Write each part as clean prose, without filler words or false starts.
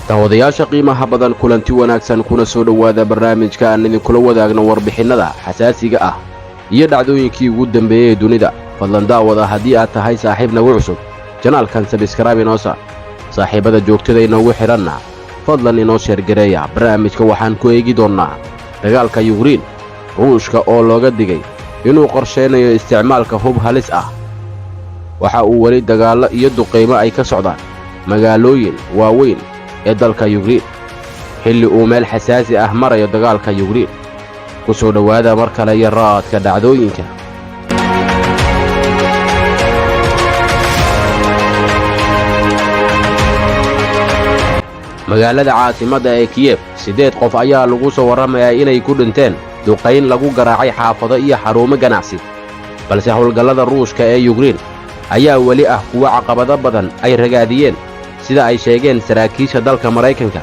daawadayaasha qiimaha badan kulanti wanaagsan kuna soo dhawaada barnaamijka aan idinkula wadaagno warbixinada xasaasiga ah iyo dhacdooyinkii ugu dambeeyay dunida. fadlan daawada haddii aad tahay saaxiib nagu cusub janaalkan sabskrayb inoo saar, saaxiibada joogtada inoogu xidhanna fadlan inoo sheergareeya. barnaamijka waxaan ku eegi doonnaa dagaalka Ukraine, Ruushka oo looga digay inuu qorsheynayo isticmaalka hub halis ah. waxa uu weli dagaallo iyo duqeymo ay ka socdaan magaalooyin waaweyn ee dalka Ukraine xilli uu meel xasaasi ah marayo dagaalka Ukraine. ku soo dhawaada mar kale iyo raadka dhacdooyinka. magaalada caasimadda ee Kiev 8 qof ayaa lagu soo warramayaa inay ku dhinteen duqayn lagu garaacay xaafado iyo xarumo ganacsi, balse howlgallada Ruushka ee Ukraine ayaa weli ah kuwa caqabado badan ay ragaadiyeen sida ay sheegeen saraakiisha dalka Maraykanka.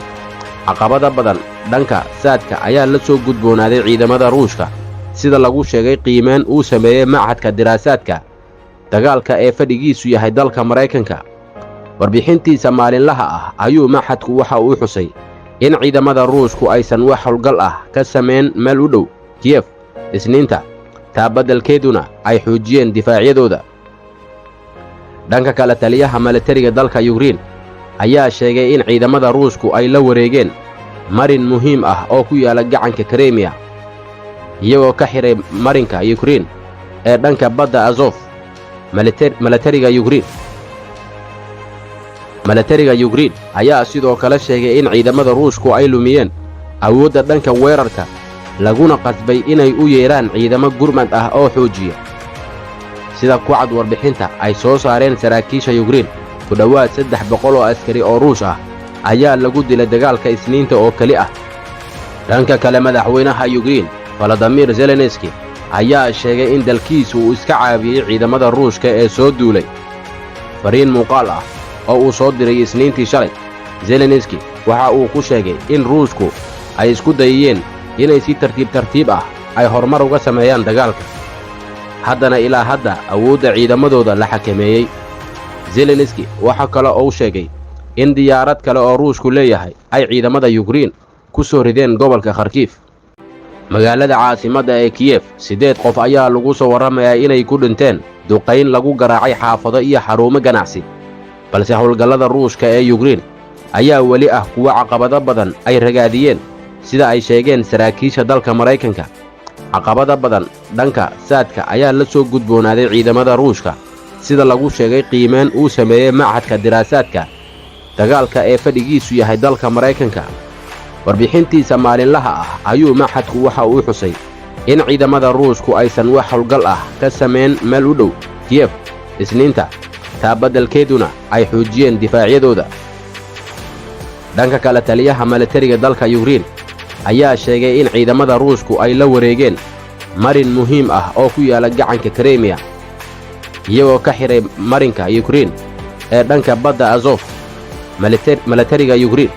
caqabado badan dhanka saadka ayaa la soo gudboonaaday ciidamada Ruushka sida lagu sheegay qiimeyn uu sameeyey Machadka Diraasaadka dagaalka ee fadhigiisu yahay dalka Maraykanka. warbixintiisa maalinlaha ah ayuu Machadku waxa uu xusay in ciidamada Ruushku aysan wax howlgal ah ka sameyn meel u dhow Kiev Isniinta, taa beddelkeeduna ay xoojiyeen difaacyadooda. dhanka kale, taliyaha militariga dalka Ukraine ayaa sheegay in ciidamada Ruushku ay la wareegeen marin muhiim ah oo ku yaala gacanka Crimea, iyagoo ka xiray marinka Ukraine ee dhanka badda Azov. militariga Ukraine ayaa sidoo kale sheegay in ciidamada Ruushku ay lumiyeen awoodda dhanka weerarka, laguna qasbay inay u yeeraan ciidamo gurmad ah oo xoojiya. sida ku cad warbixinta ay soo saareen saraakiisha Ukraine, ku dhowaad 300 oo askari oo Ruush ah ayaa lagu dilay dagaalka Isniinta oo kali ah. dhanka kale, madaxweynaha Ukraine Volodymyr Zelensky ayaa sheegay in dalkiisu uu iska caabiyey ciidamada Ruushka ee soo duulay. fariin muuqaal ah oo uu soo diray Isniintii shalay, Zelensky waxa uu ku sheegay in Ruushku ay isku dayeen inay si tartiib ah ay horumar uga sameeyaan dagaalka, haddana ilaa hadda awoodda ciidamadooda la xakameeyey. Zelensky waxa kale oo uu sheegay in diyaarad kale oo Ruushku leeyahay ay ciidamada Ukraine ku soo rideen gobolka Kharkiv. magaalada caasimadda ee Kiev 8 qof ayaa lagu soo warramayaa inay ku dhinteen duqayn lagu garaacay xaafado iyo xarumo ganacsi, balse howlgallada Ruushka ee Ukraine ayaa weli ah kuwa caqabado badan ay ragaadiyeen sida ay sheegeen saraakiisha dalka Maraykanka. caqabado badan dhanka saadka ayaa la soo gudboonaaday ciidamada Ruushka sida lagu sheegay qiimeyn uu sameeyey Machadka Diraasaadka dagaalka ee fadhigiisu yahay dalka Maraykanka. warbixintiisa maalinlaha ah ayuu Machadku waxa uu xusay in ciidamada Ruushku aysan wax howlgal ah ka sameyn meel u dhow Kiev Isniinta, taa beddelkeeduna ay xoojiyeen difaacyadooda. dhanka kale, taliyaha militariga dalka Ukraine ayaa sheegay in ciidamada Ruushku ay la wareegeen marin muhiim ah oo ku yaala gacanka Crimea, iyagoo ka xiray marinka Ukraine ee dhanka badda Azov. militariga Ukraine